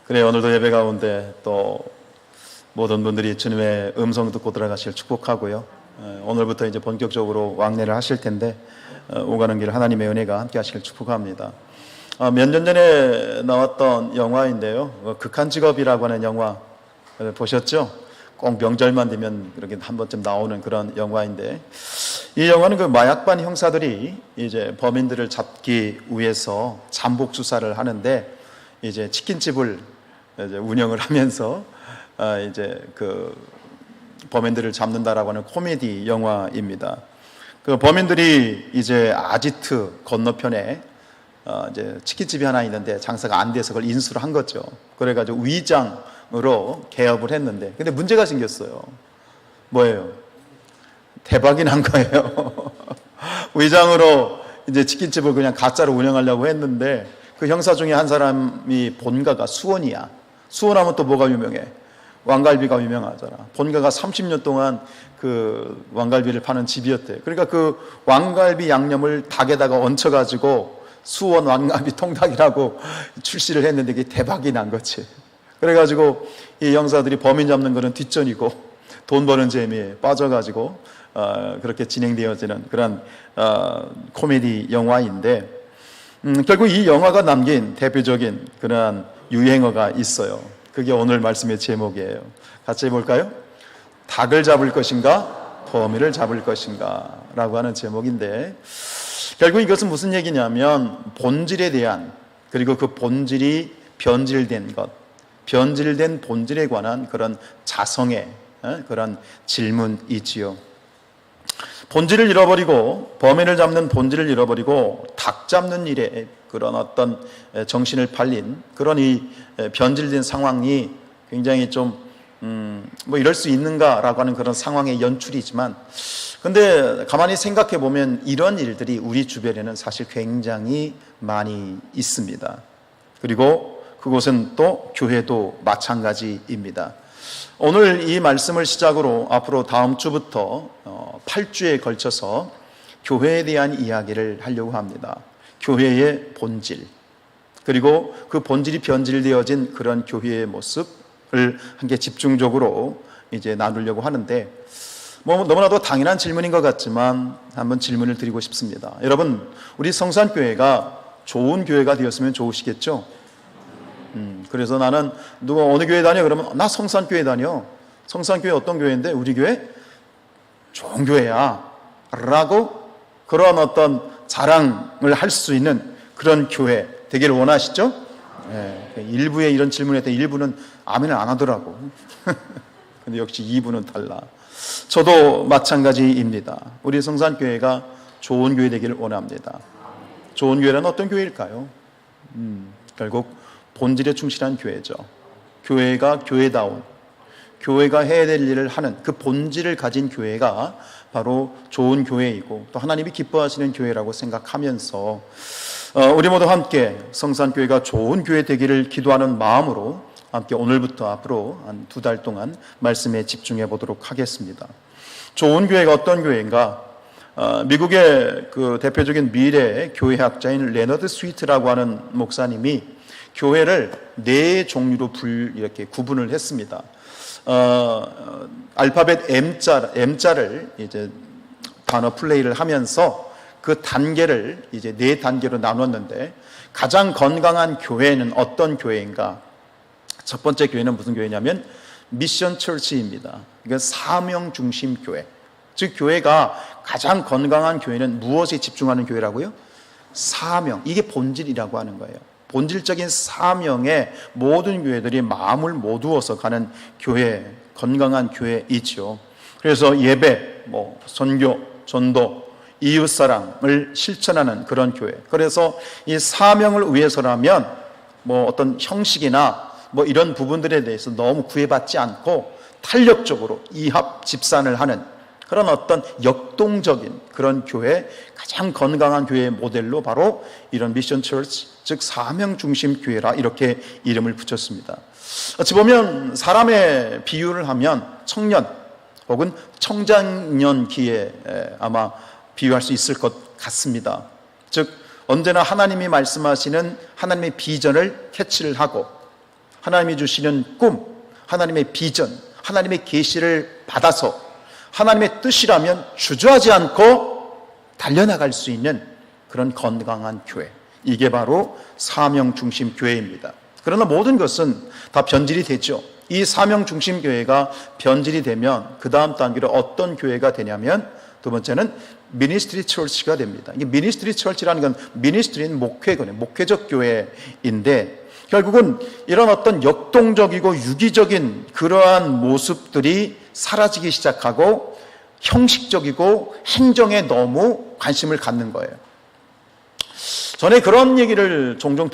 그래, 오늘도 예배 가운데 또 모든 분들이 주님의 음성 듣고 들어가실 축복하고요. 오늘부터 이제 본격적으로 왕래를 하실 텐데 오가는 길 하나님의 은혜가 함께 하시길 축복합니다. 몇 년 전에 나왔던 영화인데요. 극한 직업이라고 하는 영화 보셨죠? 꼭 명절만 되면 이렇게 한 번쯤 나오는 그런 영화인데, 이 영화는 그 마약반 형사들이 이제 범인들을 잡기 위해서 잠복 수사를 하는데, 이제 치킨집을 이제 운영을 하면서 이제 그 범인들을 잡는다라고 하는 코미디 영화입니다. 그 범인들이 이제 아지트 건너편에 이제 치킨집이 하나 있는데 장사가 안 돼서 그걸 인수를 한 거죠. 그래가지고 위장으로 개업을 했는데, 근데 문제가 생겼어요. 뭐예요? 대박이 난 거예요. 위장으로 이제 치킨집을 그냥 가짜로 운영하려고 했는데, 그 형사 중에 한 사람이 본가가 수원이야. 수원하면 또 뭐가 유명해? 왕갈비가 유명하잖아. 본가가 30년 동안 그 왕갈비를 파는 집이었대. 그러니까 그 왕갈비 양념을 닭에다가 얹혀가지고 수원 왕갈비 통닭이라고 출시를 했는데 이게 대박이 난 거지. 그래가지고 이 형사들이 범인 잡는 거는 뒷전이고 돈 버는 재미에 빠져가지고 그렇게 진행되어지는 그런 코미디 영화인데, 결국 이 영화가 남긴 대표적인 그러한 유행어가 있어요. 그게 오늘 말씀의 제목이에요. 같이 해볼까요? 닭을 잡을 것인가 범인을 잡을 것인가 라고 하는 제목인데, 결국 이것은 무슨 얘기냐면 본질에 대한, 그리고 그 본질이 변질된 것, 변질된 본질에 관한 그런 자성의 그런 질문이지요. 본질을 잃어버리고, 범인을 잡는 본질을 잃어버리고 닭 잡는 일에 그런 어떤 정신을 팔린 그런 이 변질된 상황이 굉장히 좀 뭐 이럴 수 있는가라고 하는 그런 상황의 연출이지만, 근데 가만히 생각해 보면 이런 일들이 우리 주변에는 사실 굉장히 많이 있습니다. 그리고 그곳은 또 교회도 마찬가지입니다. 오늘 이 말씀을 시작으로 앞으로 다음 주부터 8주에 걸쳐서 교회에 대한 이야기를 하려고 합니다. 교회의 본질, 그리고 그 본질이 변질되어진 그런 교회의 모습을 함께 집중적으로 이제 나누려고 하는데, 뭐 너무나도 당연한 질문인 것 같지만 한번 질문을 드리고 싶습니다. 여러분, 우리 성산교회가 좋은 교회가 되었으면 좋으시겠죠? 그래서 나는 누가 어느 교회 다녀? 그러면 나 성산교회 다녀. 성산교회 어떤 교회인데? 우리 교회 좋은 교회야 라고 그런 어떤 자랑을 할 수 있는 그런 교회 되기를 원하시죠? 일부에 이런 질문을 했더니 일부는 아멘을 안 하더라고. 근데 역시 2부는 달라. 저도 마찬가지입니다. 우리 성산교회가 좋은 교회 되기를 원합니다. 좋은 교회란 어떤 교회일까요? 결국 본질에 충실한 교회죠. 교회가 교회다운, 교회가 해야 될 일을 하는 그 본질을 가진 교회가 바로 좋은 교회이고, 또 하나님이 기뻐하시는 교회라고 생각하면서 우리 모두 함께 성산교회가 좋은 교회 되기를 기도하는 마음으로 함께 오늘부터 앞으로 한 2달 동안 말씀에 집중해 보도록 하겠습니다. 좋은 교회가 어떤 교회인가? 미국의 그 대표적인 미래 교회학자인 레너드 스위트라고 하는 목사님이 교회를 4종류로 이렇게 구분을 했습니다. 알파벳 M자를 이제 단어 플레이를 하면서 그 단계를 이제 4단계로 나눴는데, 가장 건강한 교회는 어떤 교회인가? 첫 번째 교회는 무슨 교회냐면 미션 처치입니다. 이건 사명 중심 교회. 즉 교회가 가장 건강한 교회는 무엇에 집중하는 교회라고요? 사명. 이게 본질이라고 하는 거예요. 본질적인 사명에 모든 교회들이 마음을 모두어서 가는 교회, 건강한 교회이죠. 그래서 예배, 선교, 전도, 이웃사랑을 실천하는 그런 교회. 그래서 이 사명을 위해서라면 어떤 형식이나 이런 부분들에 대해서 너무 구애받지 않고 탄력적으로 이합 집산을 하는 그런 어떤 역동적인 그런 교회, 가장 건강한 교회의 모델로 바로 이런 미션 처치, 즉 사명 중심 교회라 이렇게 이름을 붙였습니다. 어찌 보면 사람의 비유를 하면 청년 혹은 청장년기에 아마 비유할 수 있을 것 같습니다. 즉 언제나 하나님이 말씀하시는 하나님의 비전을 캐치를 하고 하나님이 주시는 꿈, 하나님의 비전, 하나님의 계시를 받아서 하나님의 뜻이라면 주저하지 않고 달려나갈 수 있는 그런 건강한 교회, 이게 바로 사명 중심 교회입니다. 그러나 모든 것은 다 변질이 되죠. 이 사명 중심 교회가 변질이 되면 그 다음 단계로 어떤 교회가 되냐면 두 번째는 미니스트리 처치가 됩니다. 이게 미니스트리 처치라는 건 미니스트리는 목회거든요. 목회적 교회인데 결국은 이런 어떤 역동적이고 유기적인 그러한 모습들이 사라지기 시작하고 형식적이고 행정에 너무 관심을 갖는 거예요. 전에 그런 얘기를 종종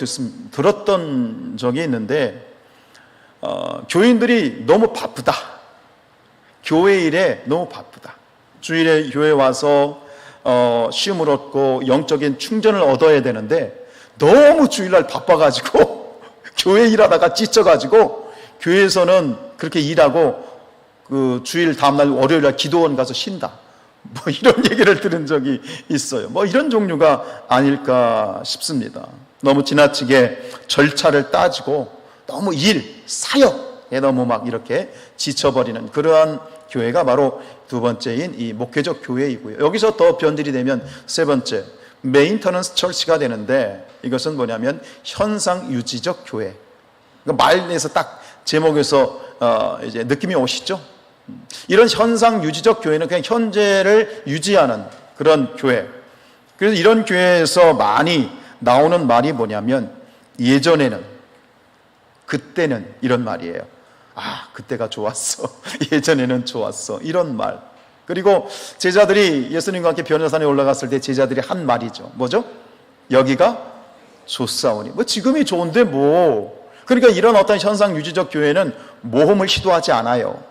들었던 적이 있는데 교인들이 너무 바쁘다. 교회 일에 너무 바쁘다. 주일에 교회 와서 쉼을 얻고 영적인 충전을 얻어야 되는데 너무 주일날 바빠가지고 교회 일하다가 지쳐가지고 교회에서는 그렇게 일하고 그 주일 다음날 월요일날 기도원 가서 쉰다. 뭐 이런 얘기를 들은 적이 있어요. 뭐 이런 종류가 아닐까 싶습니다. 너무 지나치게 절차를 따지고 너무 일, 사역에 너무 막 이렇게 지쳐버리는 그러한 교회가 바로 두 번째인 이 목회적 교회이고요. 여기서 더 변질이 되면 세 번째, 메인터넌스 처치가 되는데 이것은 뭐냐면 현상 유지적 교회. 그러니까 말에서 딱 제목에서 이제 느낌이 오시죠? 이런 현상 유지적 교회는 그냥 현재를 유지하는 그런 교회. 그래서 이런 교회에서 많이 나오는 말이 뭐냐면 예전에는, 그때는 이런 말이에요. 아, 그때가 좋았어. 예전에는 좋았어. 이런 말. 그리고 제자들이 예수님과 함께 변호산에 올라갔을 때 제자들이 한 말이죠. 뭐죠? 여기가 좋사오니. 뭐 지금이 좋은데 뭐. 그러니까 이런 어떤 현상 유지적 교회는 모험을 시도하지 않아요.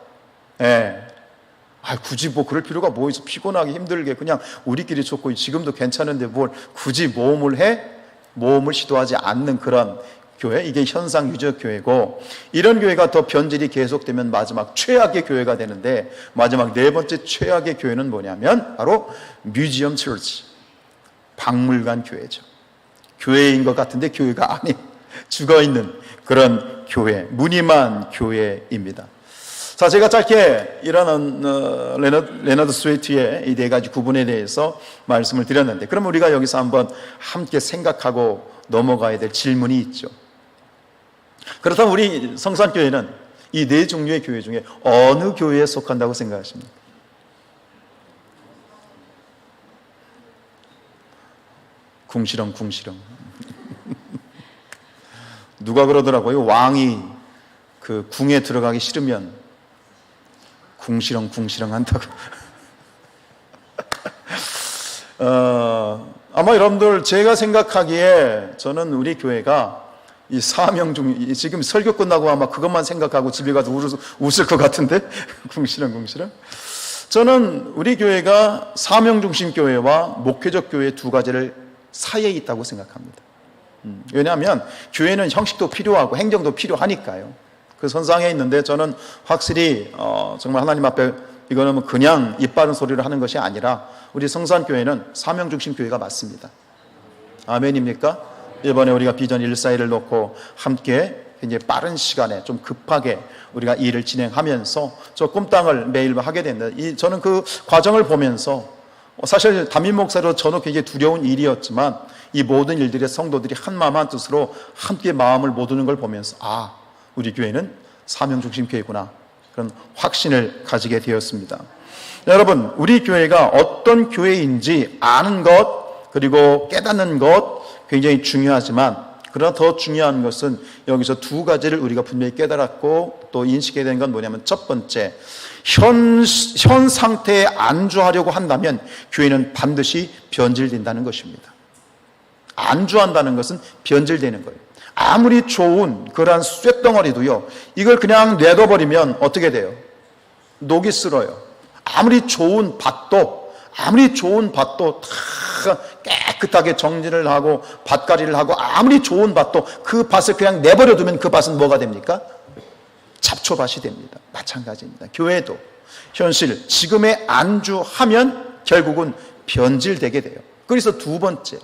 예. 아, 굳이 뭐 그럴 필요가 뭐 있어. 피곤하게 힘들게 그냥 우리끼리 좋고 지금도 괜찮은데 뭘 굳이 모험을 해? 모험을 시도하지 않는 그런 교회, 이게 현상 유지적 교회고, 이런 교회가 더 변질이 계속되면 마지막 최악의 교회가 되는데 마지막 네 번째 최악의 교회는 뭐냐면 바로 뮤지엄 처치, 박물관 교회죠. 교회인 것 같은데 교회가 아닌 죽어있는 그런 교회, 무늬만 교회입니다. 자, 제가 짧게 이런 레너드 스웨이트의 이 네 가지 구분에 대해서 말씀을 드렸는데, 그럼 우리가 여기서 한번 함께 생각하고 넘어가야 될 질문이 있죠. 그렇다면 우리 성산교회는 이 네 종류의 교회 중에 어느 교회에 속한다고 생각하십니까? 궁시렁. 누가 그러더라고요. 왕이 그 궁에 들어가기 싫으면 궁시렁 한다고. 아마 여러분들 제가 생각하기에 저는 우리 교회가 이 사명 중, 지금 설교 끝나고 아마 그것만 생각하고 집에 가서 웃을 것 같은데. 궁시렁. 저는 우리 교회가 사명 중심 교회와 목회적 교회 두 가지를 사이에 있다고 생각합니다. 왜냐하면 교회는 형식도 필요하고 행정도 필요하니까요. 그 선상에 있는데 저는 확실히 정말 하나님 앞에 이거는 그냥 입 바른 소리를 하는 것이 아니라 우리 성산교회는 사명 중심 교회가 맞습니다. 아멘입니까? 이번에 우리가 비전 141을 놓고 함께 굉장히 빠른 시간에 좀 급하게 우리가 일을 진행하면서 저 꿈땅을 매일 하게 됐는데, 저는 그 과정을 보면서 사실 담임 목사로 저는 굉장히 두려운 일이었지만 이 모든 일들의 성도들이 한 마음 한 뜻으로 함께 마음을 모으는 걸 보면서 아, 우리 교회는 사명 중심 교회구나, 그런 확신을 가지게 되었습니다. 여러분, 우리 교회가 어떤 교회인지 아는 것 그리고 깨닫는 것 굉장히 중요하지만, 그러나 더 중요한 것은 여기서 두 가지를 우리가 분명히 깨달았고 또 인식해야 되는 건 뭐냐면, 첫 번째, 현 상태에 안주하려고 한다면 교회는 반드시 변질된다는 것입니다. 안주한다는 것은 변질되는 거예요. 아무리 좋은 그러한 쇳덩어리도요, 이걸 그냥 내둬버리면 어떻게 돼요? 녹이 슬어요. 아무리 좋은 밭도 다 깨끗하게 정리를 하고 밭갈이를 하고 아무리 좋은 밭도 그 밭을 그냥 내버려 두면 그 밭은 뭐가 됩니까? 잡초밭이 됩니다. 마찬가지입니다. 교회도 현실, 지금에 안주하면 결국은 변질되게 돼요. 그래서 두 번째,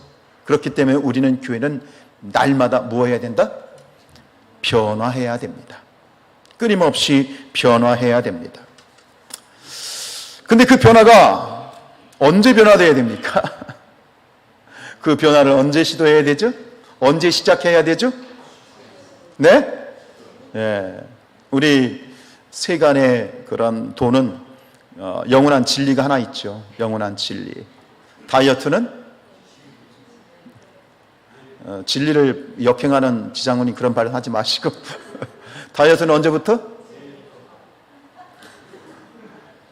그렇기 때문에 우리는 교회는 날마다 뭐 해야 된다? 변화해야 됩니다. 끊임없이 변화해야 됩니다. 근데 그 변화가 언제 변화되어야 됩니까? 그 변화를 언제 시도해야 되죠? 언제 시작해야 되죠? 네? 예. 우리 세간의 그런 돈은 영원한 진리가 하나 있죠. 영원한 진리. 다이어트는 진리를 역행하는 지장군이 그런 말을 하지 마시고 다이어트는 언제부터?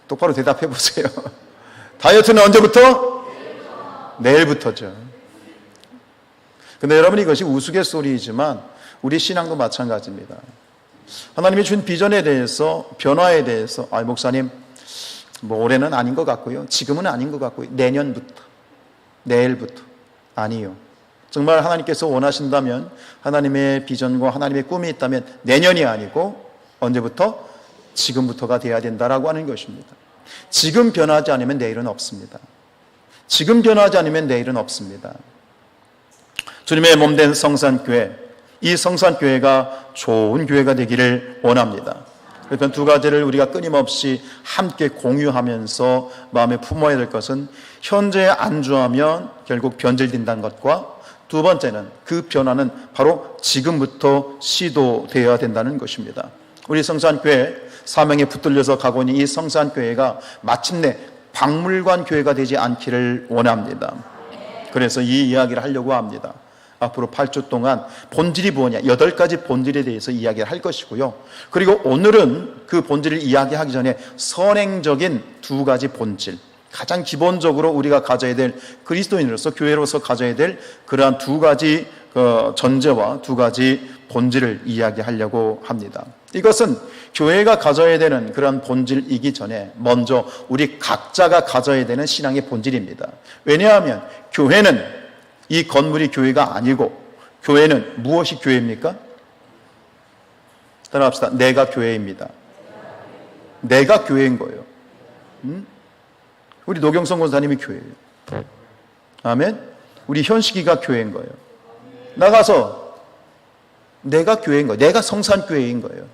똑바로 대답해 보세요. 다이어트는 언제부터? 내일부터죠. 근데 여러분, 이것이 우스갯소리이지만 우리 신앙도 마찬가지입니다. 하나님이 준 비전에 대해서, 변화에 대해서, 목사님 뭐 올해는 아닌 것 같고요, 지금은 아닌 것 같고요, 내년부터, 내일부터. 아니요. 정말 하나님께서 원하신다면, 하나님의 비전과 하나님의 꿈이 있다면 내년이 아니고 언제부터? 지금부터가 돼야 된다라고 하는 것입니다. 지금 변하지 않으면 내일은 없습니다. 지금 변하지 않으면 내일은 없습니다. 주님의 몸된 성산교회, 이 성산교회가 좋은 교회가 되기를 원합니다. 그래서 두 가지를 우리가 끊임없이 함께 공유하면서 마음에 품어야 될 것은, 현재에 안주하면 결국 변질된다는 것과, 두 번째는 그 변화는 바로 지금부터 시도되어야 된다는 것입니다. 우리 성산교회, 사명에 붙들려서 가고 있는 이 성산교회가 마침내 박물관 교회가 되지 않기를 원합니다. 그래서 이 이야기를 하려고 합니다. 앞으로 8주 동안 본질이 뭐냐, 8가지 본질에 대해서 이야기를 할 것이고요. 그리고 오늘은 그 본질을 이야기하기 전에 선행적인 2가지 본질, 가장 기본적으로 우리가 가져야 될, 그리스도인으로서, 교회로서 가져야 될 그러한 2가지 전제와 2가지 본질을 이야기하려고 합니다. 이것은 교회가 가져야 되는 그런 본질이기 전에 먼저 우리 각자가 가져야 되는 신앙의 본질입니다. 왜냐하면 교회는, 이 건물이 교회가 아니고, 교회는 무엇이 교회입니까? 따라합시다. 내가 교회입니다. 내가 교회인 거예요. 우리 노경성 권사님이 교회예요. 아멘. 우리 현식이가 교회인 거예요. 나가서 내가 교회인 거예요. 내가 성산교회인 거예요.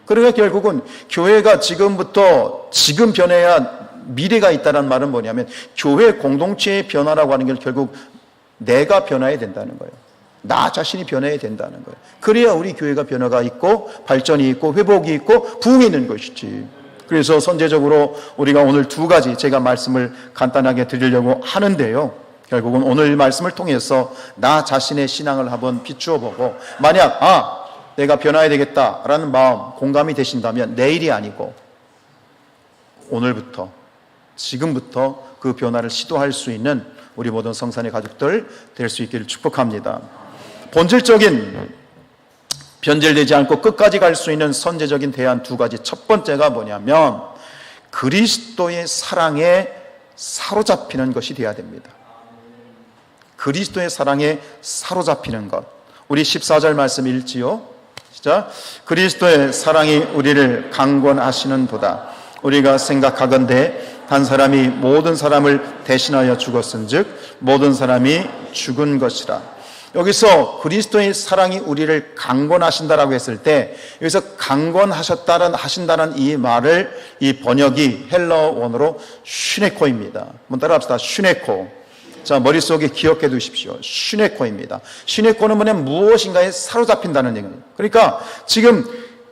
그러니까 결국은 교회가 지금부터, 지금 변해야 미래가 있다는 말은 뭐냐면, 교회 공동체의 변화라고 하는 게 결국 내가 변화해야 된다는 거예요. 나 자신이 변해야 된다는 거예요. 그래야 우리 교회가 변화가 있고 발전이 있고 회복이 있고 부흥이 있는 것이지. 그래서 선제적으로 우리가 오늘 2가지 제가 말씀을 간단하게 드리려고 하는데요, 결국은 오늘 말씀을 통해서 나 자신의 신앙을 한번 비추어 보고, 만약 내가 변화해야 되겠다라는 마음, 공감이 되신다면 내일이 아니고 오늘부터, 지금부터 그 변화를 시도할 수 있는 우리 모든 성산의 가족들 될 수 있기를 축복합니다. 본질적인, 변질되지 않고 끝까지 갈 수 있는 선제적인 대안 2가지. 첫 번째가 뭐냐면, 그리스도의 사랑에 사로잡히는 것이 되어야 됩니다. 그리스도의 사랑에 사로잡히는 것. 우리 14절 말씀 읽지요. 시작. 그리스도의 사랑이 우리를 강권하시는 도다. 우리가 생각하건대 한 사람이 모든 사람을 대신하여 죽었은즉 모든 사람이 죽은 것이라. 여기서 그리스도의 사랑이 우리를 강권하신다라고 했을 때, 여기서 강권하신다는 이 말을, 이 번역이 헬러 원어로 슈네코입니다. 한번 따라합시다. 슈네코. 자, 머릿속에 기억해 두십시오. 슈네코입니다. 슈네코는 뭐냐면 무엇인가에 사로잡힌다는 얘기입니다. 그러니까 지금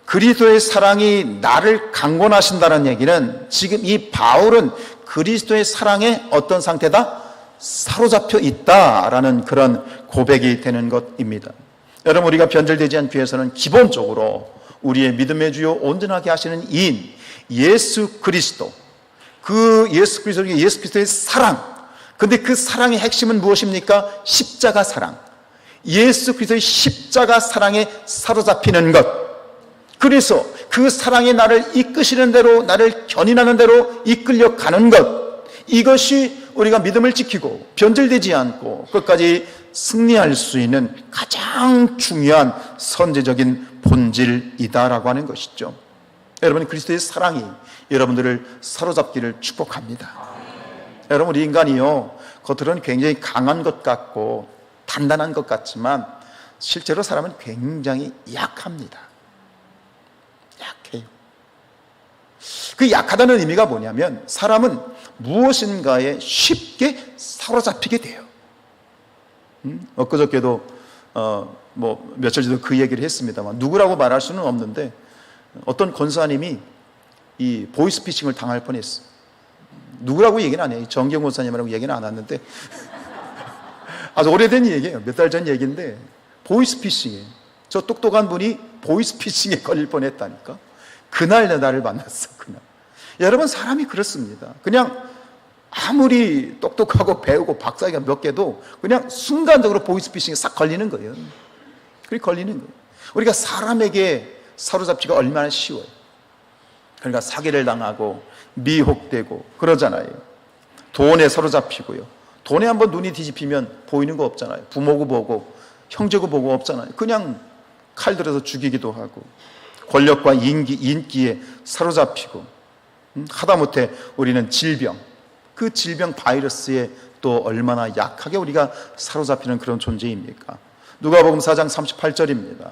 그리스도의 사랑이 나를 강권하신다는 얘기는, 지금 이 바울은 그리스도의 사랑에 어떤 상태다? 사로잡혀 있다라는 그런 고백이 되는 것입니다. 여러분, 우리가 변질되지 않기 위해서는 기본적으로 우리의 믿음의 주요 온전하게 하시는 이인 예수 그리스도, 그 예수 그리스도의 사랑. 근데 그 사랑의 핵심은 무엇입니까? 십자가 사랑. 예수 그리스도의 십자가 사랑에 사로잡히는 것. 그래서 그 사랑이 나를 이끄시는 대로, 나를 견인하는 대로 이끌려 가는 것, 이것이 우리가 믿음을 지키고 변질되지 않고 끝까지 승리할 수 있는 가장 중요한 선제적인 본질이다라고 하는 것이죠. 여러분, 그리스도의 사랑이 여러분들을 사로잡기를 축복합니다. 여러분, 우리 인간이요, 겉으로는 굉장히 강한 것 같고 단단한 것 같지만 실제로 사람은 굉장히 약합니다. 약해요. 그 약하다는 의미가 뭐냐면 사람은 무엇인가에 쉽게 사로잡히게 돼요. 엊그저께도 며칠 전에 그 얘기를 했습니다만 누구라고 말할 수는 없는데 어떤 권사님이 이 보이스피싱을 당할 뻔했어. 누구라고 얘기는 안 해요. 정경 권사님이라고 얘기는 안 하는데 아주 오래된 얘기예요. 몇 달 전 얘기인데 보이스피싱이에요. 저 똑똑한 분이 보이스피싱에 걸릴 뻔했다니까. 그날 나를 만났어. 그날. 여러분 사람이 그렇습니다. 그냥 아무리 똑똑하고 배우고 박사가 몇 개도 그냥 순간적으로 보이스피싱에 싹 걸리는 거예요. 그렇게 걸리는 거예요. 우리가 사람에게 사로잡기가 얼마나 쉬워요. 그러니까 사기를 당하고 미혹되고 그러잖아요. 돈에 사로잡히고요. 돈에 한번 눈이 뒤집히면 보이는 거 없잖아요. 부모고 보고 형제고 보고 없잖아요. 그냥 칼 들어서 죽이기도 하고 권력과 인기에 사로잡히고 하다못해 우리는 질병, 그 질병 바이러스에 또 얼마나 약하게 우리가 사로잡히는 그런 존재입니까? 누가복음 4장 38절입니다.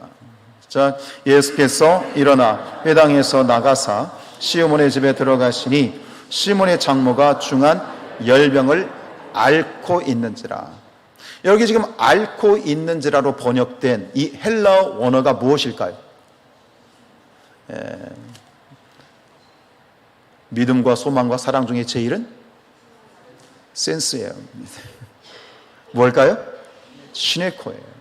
자, 예수께서 일어나 회당에서 나가사 시몬의 집에 들어가시니 시몬의 장모가 중한 열병을 앓고 있는지라. 여기 지금 앓고 있는지라로 번역된 이 헬라어 원어가 무엇일까요? 믿음과 소망과 사랑 중에 제일은 센스예요. 뭘까요? 시네코예요.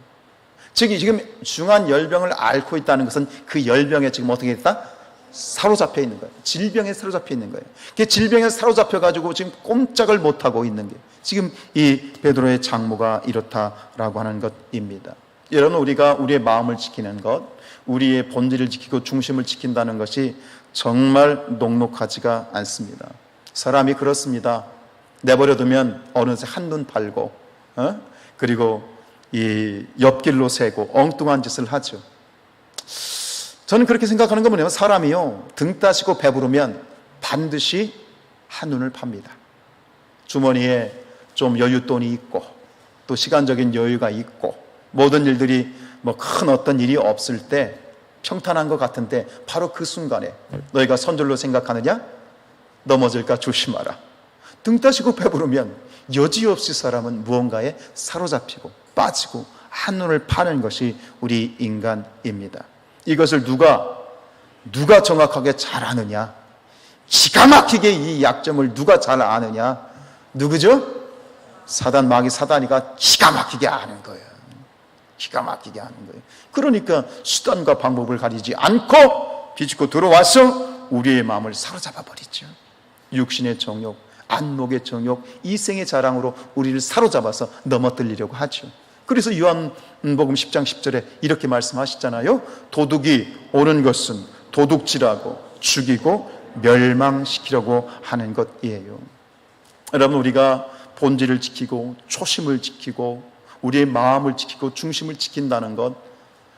즉 지금 중한 열병을 앓고 있다는 것은 그 열병에 지금 어떻게 됐다? 사로잡혀 있는 거예요. 질병에 사로잡혀 있는 거예요. 그 질병에 사로잡혀 가지고 지금 꼼짝을 못 하고 있는 게 지금 이 베드로의 장모가 이렇다라고 하는 것입니다. 여러분 우리가 우리의 마음을 지키는 것, 우리의 본질을 지키고 중심을 지킨다는 것이 정말 녹록하지가 않습니다. 사람이 그렇습니다. 내버려두면 어느새 한눈 팔고 그리고 이 옆길로 새고 엉뚱한 짓을 하죠. 저는 그렇게 생각하는 건 뭐냐면 사람이요 등 따시고 배부르면 반드시 한눈을 팝니다. 주머니에 좀 여윳돈이 있고 또 시간적인 여유가 있고 모든 일들이 뭐 큰 어떤 일이 없을 때 평탄한 것 같은데 바로 그 순간에 너희가 선줄로 생각하느냐? 넘어질까 조심하라. 등 따시고 배부르면 여지없이 사람은 무언가에 사로잡히고 빠지고 한눈을 파는 것이 우리 인간입니다. 이것을 누가 정확하게 잘 아느냐? 기가 막히게 이 약점을 누가 잘 아느냐? 누구죠? 사단, 마귀 사단이가 기가 막히게 아는 거예요. 기가 막히게 아는 거예요. 그러니까 수단과 방법을 가리지 않고 비집고 들어와서 우리의 마음을 사로잡아 버리죠. 육신의 정욕, 안목의 정욕, 이생의 자랑으로 우리를 사로잡아서 넘어뜨리려고 하죠. 그래서 요한복음 10장 10절에 이렇게 말씀하시잖아요. 도둑이 오는 것은 도둑질하고 죽이고 멸망시키려고 하는 것이에요. 여러분 우리가 본질을 지키고 초심을 지키고 우리의 마음을 지키고 중심을 지킨다는 것,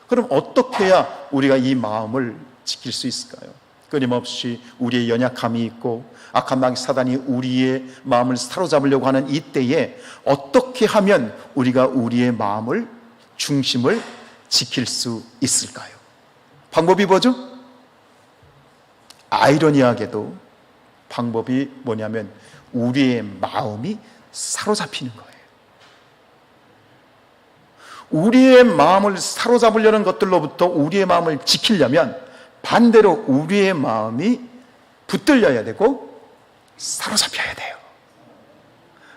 그럼 어떻게 해야 우리가 이 마음을 지킬 수 있을까요? 끊임없이 우리의 연약함이 있고 악한 마귀 사단이 우리의 마음을 사로잡으려고 하는 이때에 어떻게 하면 우리가 우리의 마음을 중심을 지킬 수 있을까요? 방법이 뭐죠? 아이러니하게도 방법이 뭐냐면 우리의 마음이 사로잡히는 거예요. 우리의 마음을 사로잡으려는 것들로부터 우리의 마음을 지키려면 반대로 우리의 마음이 붙들려야 되고 사로잡혀야 돼요.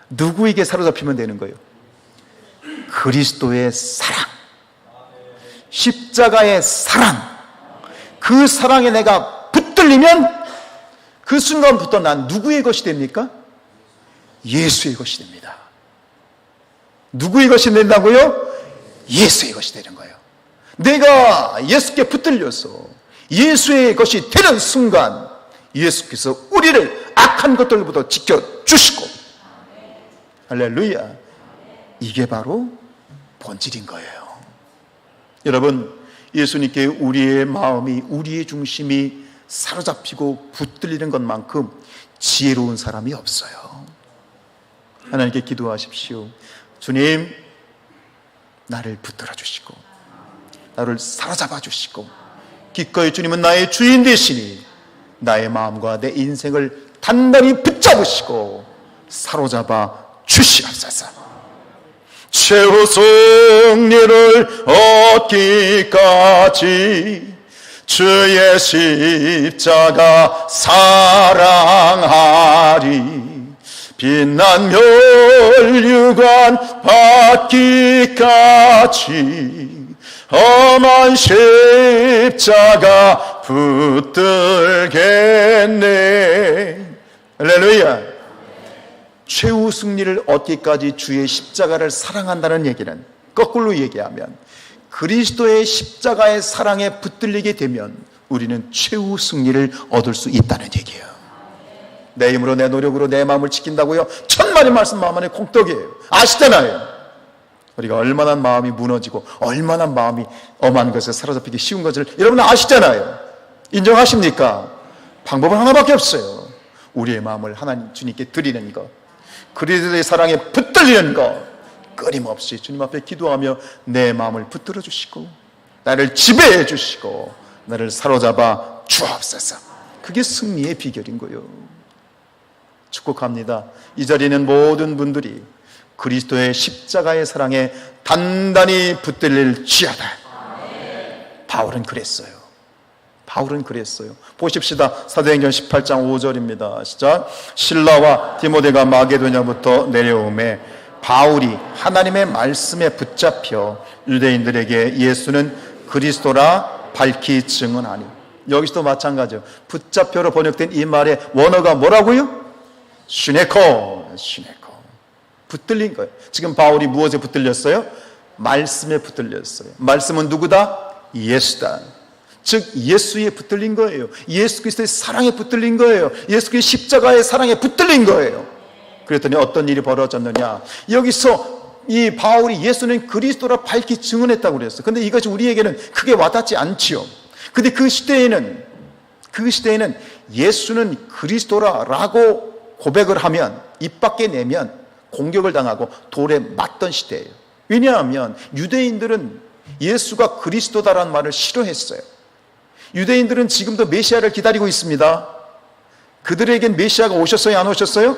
누구에게 사로잡히면 되는 거예요? 그리스도의 사랑, 십자가의 사랑, 그 사랑에 내가 붙들리면 그 순간부터 난 누구의 것이 됩니까? 예수의 것이 됩니다. 누구의 것이 된다고요? 예수의 것이 되는 거예요. 내가 예수께 붙들려서 예수의 것이 되는 순간 예수께서 우리를 악한 것들로부터 지켜주시고, 할렐루야, 이게 바로 본질인 거예요. 여러분, 예수님께 우리의 마음이, 우리의 중심이 사로잡히고 붙들리는 것만큼 지혜로운 사람이 없어요. 하나님께 기도하십시오. 주님, 나를 붙들어 주시고 나를 사로잡아 주시고 기꺼이 주님은 나의 주인 되시니 나의 마음과 내 인생을 단단히 붙잡으시고 사로잡아 주시옵소서. 최후 승리를 얻기까지 주의 십자가 사랑하리. 빛난 멸류관 받기까지 험한 십자가 붙들겠네. 할렐루야. 최후 승리를 얻기까지 주의 십자가를 사랑한다는 얘기는 거꾸로 얘기하면 그리스도의 십자가의 사랑에 붙들리게 되면 우리는 최후 승리를 얻을 수 있다는 얘기예요. 내 힘으로 내 노력으로 내 마음을 지킨다고요? 천만의 말씀 마음 안에 콩떡이에요. 아시잖아요. 우리가 얼마나 마음이 무너지고 얼마나 마음이 엄한 것에 사로잡히기 쉬운 것을 여러분 아시잖아요. 인정하십니까? 방법은 하나밖에 없어요. 우리의 마음을 하나님 주님께 드리는 것, 그리스도의 사랑에 붙들리는 것, 끊임없이 주님 앞에 기도하며 내 마음을 붙들어 주시고 나를 지배해 주시고 나를 사로잡아 주옵소서. 그게 승리의 비결인 거예요. 축복합니다. 이 자리에 있는 모든 분들이 그리스도의 십자가의 사랑에 단단히 붙들릴지어다. 바울은 그랬어요. 바울은 그랬어요. 보십시다. 사도행전 18장 5절입니다. 시작. 실라와 디모데가 마게도냐부터 내려오매 바울이 하나님의 말씀에 붙잡혀 유대인들에게 예수는 그리스도라 밝히 증언하니. 여기서도 마찬가지예요. 붙잡혀로 번역된 이 말의 원어가 뭐라고요? 슈네코. 붙들린 거예요. 지금 바울이 무엇에 붙들렸어요? 말씀에 붙들렸어요. 말씀은 누구다? 예수다. 즉 예수에 붙들린 거예요. 예수 그리스도의 사랑에 붙들린 거예요. 예수 그리스도의 십자가의 사랑에 붙들린 거예요. 그랬더니 어떤 일이 벌어졌느냐? 여기서 이 바울이 예수는 그리스도라 밝히 증언했다고 그랬어요. 근데 이것이 우리에게는 크게 와닿지 않지요. 근데 그 시대에는 예수는 그리스도라라고 고백을 하면, 입 밖에 내면 공격을 당하고 돌에 맞던 시대예요. 왜냐하면 유대인들은 예수가 그리스도다라는 말을 싫어했어요. 유대인들은 지금도 메시아를 기다리고 있습니다. 그들에겐 메시아가 오셨어요? 안 오셨어요?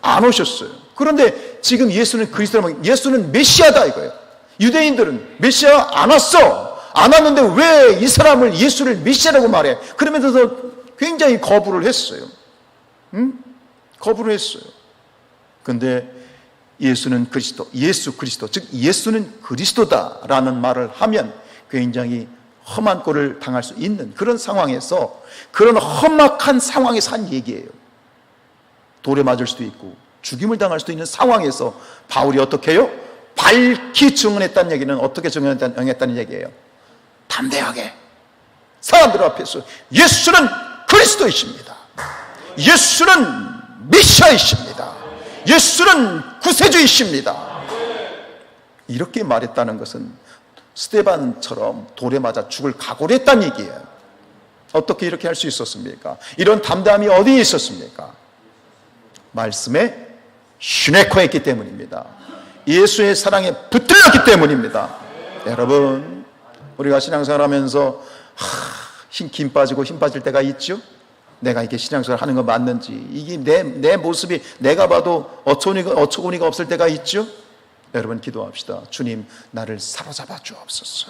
안 오셨어요. 그런데 지금 예수는 그리스도라면 예수는 메시아다 이거예요. 유대인들은 메시아 안 왔어. 안 왔는데 왜 이 사람을 예수를 메시아라고 말해? 그러면서 굉장히 거부를 했어요. 거부를 했어요. 근데 예수는 그리스도, 예수 그리스도, 즉 예수는 그리스도다라는 말을 하면 굉장히 험한 꼴을 당할 수 있는 그런 상황에서, 그런 험악한 상황에서 한 얘기예요. 돌에 맞을 수도 있고 죽임을 당할 수도 있는 상황에서 바울이 어떻게 해요? 밝히 증언했다는 얘기는 어떻게 증언했다는 얘기예요? 담대하게 사람들 앞에서 예수는 그리스도이십니다. 예수는 메시아이십니다. 예수는 구세주이십니다. 이렇게 말했다는 것은 스데반처럼 돌에 맞아 죽을 각오를 했다는 얘기예요. 어떻게 이렇게 할 수 있었습니까? 이런 담대함이 어디에 있었습니까? 말씀에 슈네코했기 때문입니다. 예수의 사랑에 붙들렸기 때문입니다. 여러분, 우리가 신앙생활하면서 힘 빠지고 힘 빠질 때가 있죠? 내가 이렇게 신앙생활 하는 거 맞는지, 이게 내 모습이 내가 봐도 어처구니가 없을 때가 있죠? 여러분 기도합시다. 주님, 나를 사로잡아 주옵소서.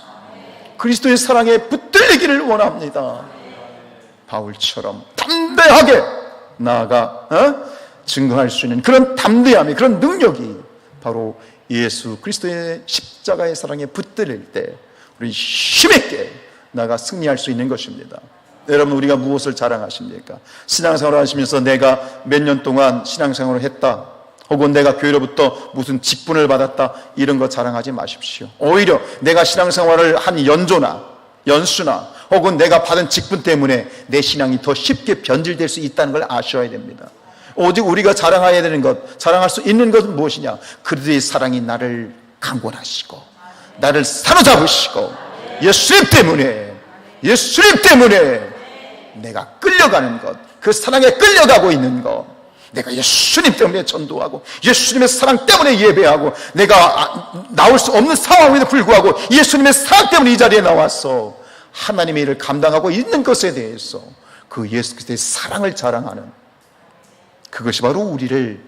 그리스도의 사랑에 붙들리기를 원합니다. 바울처럼 담대하게 나아가 증거할 수 있는 그런 담대함이, 그런 능력이 바로 예수 그리스도의 십자가의 사랑에 붙들릴 때 우리 힘있게 나아가 승리할 수 있는 것입니다. 여러분, 우리가 무엇을 자랑하십니까? 신앙생활을 하시면서 내가 몇 년 동안 신앙생활을 했다, 혹은 내가 교회로부터 무슨 직분을 받았다, 이런 거 자랑하지 마십시오. 오히려 내가 신앙생활을 한 연수나 혹은 내가 받은 직분 때문에 내 신앙이 더 쉽게 변질될 수 있다는 걸 아셔야 됩니다. 오직 우리가 자랑해야 되는 것, 자랑할 수 있는 것은 무엇이냐? 그들의 사랑이 나를 강권하시고 나를 사로잡으시고 예수님 때문에 내가 끌려가는 것, 그 사랑에 끌려가고 있는 것, 내가 예수님 때문에 전도하고 예수님의 사랑 때문에 예배하고 내가 나올 수 없는 상황에도 불구하고 예수님의 사랑 때문에 이 자리에 나왔어. 하나님의 일을 감당하고 있는 것에 대해서 그 예수 그리스도의 사랑을 자랑하는, 그것이 바로 우리를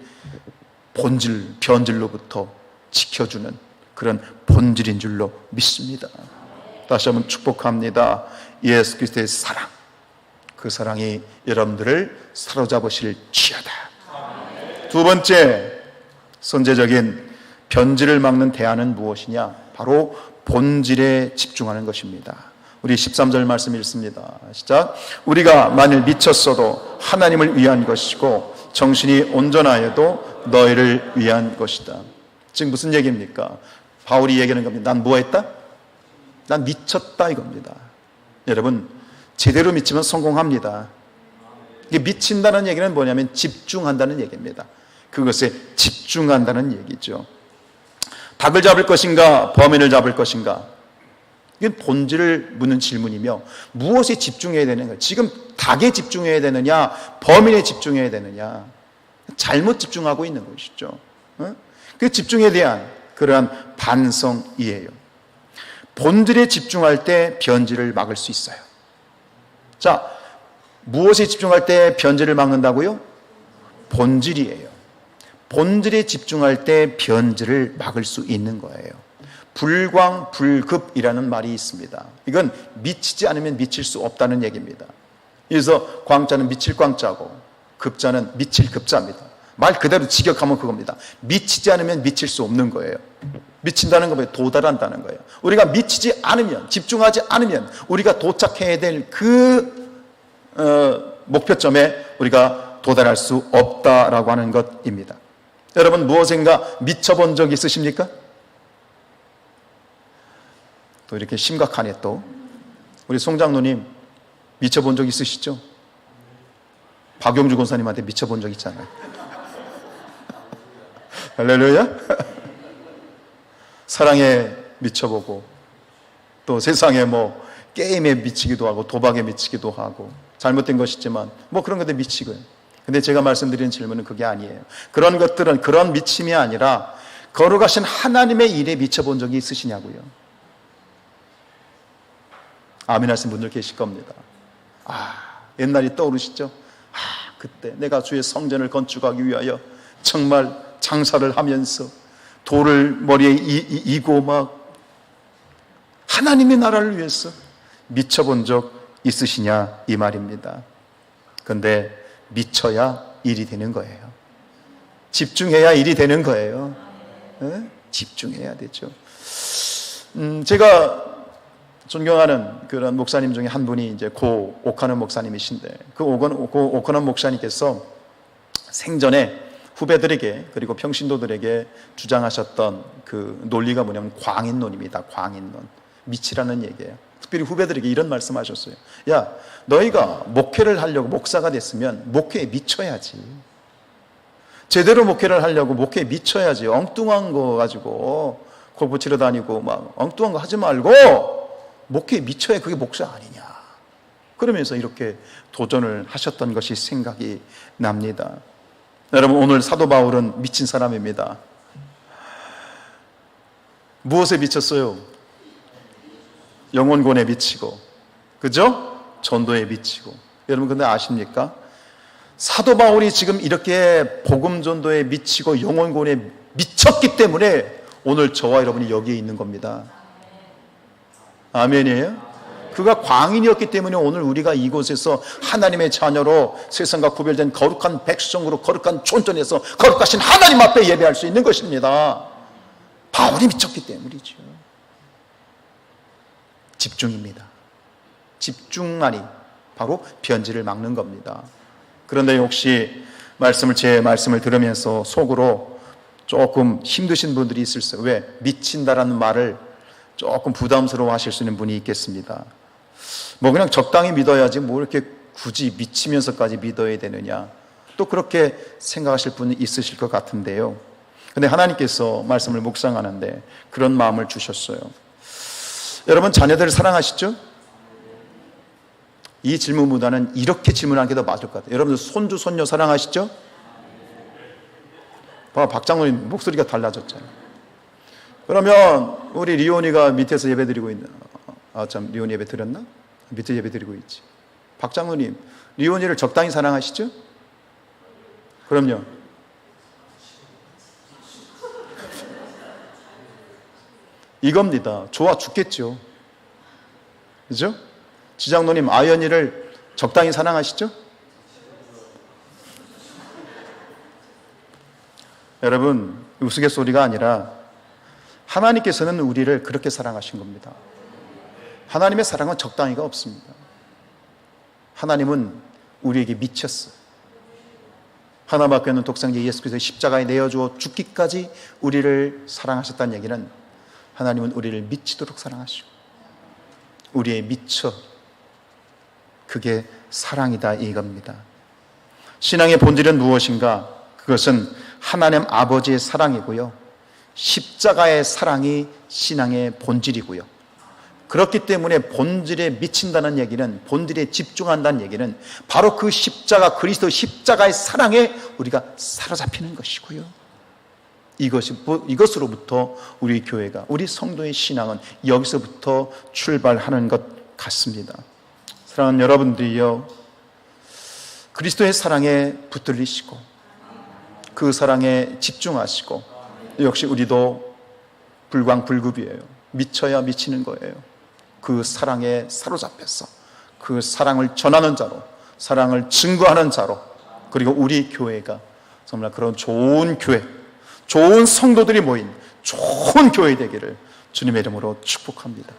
본질, 변질로부터 지켜주는 그런 본질인 줄로 믿습니다. 다시 한번 축복합니다. 예수 그리스도의 사랑, 그 사랑이 여러분들을 사로잡으실 지어다. 두 번째, 선제적인 변질을 막는 대안은 무엇이냐? 바로 본질에 집중하는 것입니다. 우리 13절 말씀 읽습니다. 시작. 우리가 만일 미쳤어도 하나님을 위한 것이고 정신이 온전하여도 너희를 위한 것이다. 지금 무슨 얘기입니까? 바울이 얘기하는 겁니다. 난 뭐 했다? 난 미쳤다 이겁니다. 여러분, 제대로 미치면 성공합니다. 이게 미친다는 얘기는 뭐냐면 집중한다는 얘기입니다. 그것에 집중한다는 얘기죠. 닭을 잡을 것인가 범인을 잡을 것인가, 이건 본질을 묻는 질문이며 무엇에 집중해야 되는가. 지금 닭에 집중해야 되느냐 범인에 집중해야 되느냐, 잘못 집중하고 있는 것이죠. 그 집중에 대한 그러한 반성이에요. 본질에 집중할 때 변질을 막을 수 있어요. 자, 무엇에 집중할 때 변질을 막는다고요? 본질이에요. 본질에 집중할 때 변질을 막을 수 있는 거예요. 불광불급이라는 말이 있습니다. 이건 미치지 않으면 미칠 수 없다는 얘기입니다. 그래서 광자는 미칠 광자고 급자는 미칠 급자입니다. 말 그대로 직역하면 그겁니다. 미치지 않으면 미칠 수 없는 거예요. 미친다는 건 도달한다는 거예요. 우리가 미치지 않으면, 집중하지 않으면 우리가 도착해야 될 그 목표점에 우리가 도달할 수 없다라고 하는 것입니다. 여러분, 무엇인가 미쳐본 적 있으십니까? 또 이렇게 심각하네. 또 우리 송장로님 미쳐본 적 있으시죠? 박용주 권사님한테 미쳐본 적 있잖아요. 할렐루야. 사랑에 미쳐보고 또 세상에 뭐 게임에 미치기도 하고 도박에 미치기도 하고 잘못된 것이지만 뭐 그런 것에 미치고요. 근데 제가 말씀드리는 질문은 그게 아니에요. 그런 것들은 그런 미침이 아니라 거룩하신 하나님의 일에 미쳐본 적이 있으시냐고요. 아멘 하신 분들 계실 겁니다. 옛날이 떠오르시죠? 그때 내가 주의 성전을 건축하기 위하여 정말 장사를 하면서 돌을 머리에 이고 막 하나님의 나라를 위해서 미쳐본 적 있으시냐 이 말입니다. 그런데 미쳐야 일이 되는 거예요. 집중해야 일이 되는 거예요. 네? 집중해야 되죠. 제가 존경하는 그런 목사님 중에 한 분이 이제 고 오카는 목사님이신데, 그 오카는 목사님께서 생전에 후배들에게 그리고 평신도들에게 주장하셨던 그 논리가 뭐냐면 광인론입니다. 광인론. 미치라는 얘기예요. 특별히 후배들에게 이런 말씀하셨어요. 야, 너희가 목회를 하려고 목사가 됐으면 목회에 미쳐야지. 제대로 목회를 하려고 목회에 미쳐야지. 엉뚱한 거 가지고 골프 치러 다니고 막 엉뚱한 거 하지 말고 목회에 미쳐야 그게 목사 아니냐. 그러면서 이렇게 도전을 하셨던 것이 생각이 납니다. 여러분, 오늘 사도 바울은 미친 사람입니다. 무엇에 미쳤어요? 영혼권에 미치고, 그죠? 전도에 미치고. 여러분, 근데 아십니까? 사도 바울이 지금 이렇게 복음 전도에 미치고 영혼권에 미쳤기 때문에 오늘 저와 여러분이 여기에 있는 겁니다. 아멘이에요? 그가 광인이었기 때문에 오늘 우리가 이곳에서 하나님의 자녀로 세상과 구별된 거룩한 백성으로 거룩한 촌전에서 거룩하신 하나님 앞에 예배할 수 있는 것입니다. 바울이 미쳤기 때문이죠. 집중입니다. 집중만이 바로 변질을 막는 겁니다. 그런데 혹시 제 말씀을 들으면서 속으로 조금 힘드신 분들이 있을 수 있어요. 왜? 미친다라는 말을 조금 부담스러워 하실 수 있는 분이 있겠습니다. 뭐 그냥 적당히 믿어야지 뭐 이렇게 굳이 미치면서까지 믿어야 되느냐, 또 그렇게 생각하실 분이 있으실 것 같은데요. 근데 하나님께서 말씀을 묵상하는데 그런 마음을 주셨어요. 여러분, 자녀들을 사랑하시죠? 이 질문보다는 이렇게 질문하는 게 더 맞을 것 같아요. 여러분들 손주 손녀 사랑하시죠? 봐, 박장로님 목소리가 달라졌잖아요. 그러면 우리 리온이가 밑에서 예배드리고 있는, 리온이 예배 드렸나? 밑에 예배 드리고 있지. 박장로님, 리온이를 적당히 사랑하시죠? 그럼요. 이겁니다. 좋아 죽겠죠. 그죠? 지장로님, 아연이를 적당히 사랑하시죠? 여러분, 우스갯소리가 아니라 하나님께서는 우리를 그렇게 사랑하신 겁니다. 하나님의 사랑은 적당히가 없습니다. 하나님은 우리에게 미쳤어요. 하나밖에 없는 독생자 예수 그리스도의 십자가에 내어주어 죽기까지 우리를 사랑하셨다는 얘기는 하나님은 우리를 미치도록 사랑하시고 우리에 미쳐, 그게 사랑이다 이겁니다. 신앙의 본질은 무엇인가? 그것은 하나님 아버지의 사랑이고요, 십자가의 사랑이 신앙의 본질이고요. 그렇기 때문에 본질에 미친다는 얘기는, 본질에 집중한다는 얘기는 바로 그 십자가, 그리스도 십자가의 사랑에 우리가 사로잡히는 것이고요. 이것으로부터 우리 교회가, 우리 성도의 신앙은 여기서부터 출발하는 것 같습니다. 사랑하는 여러분들이요, 그리스도의 사랑에 붙들리시고 그 사랑에 집중하시고, 역시 우리도 불광불급이에요. 미쳐야 미치는 거예요. 그 사랑에 사로잡혀서 그 사랑을 전하는 자로, 사랑을 증거하는 자로, 그리고 우리 교회가 정말 그런 좋은 교회, 좋은 성도들이 모인 좋은 교회 되기를 주님의 이름으로 축복합니다.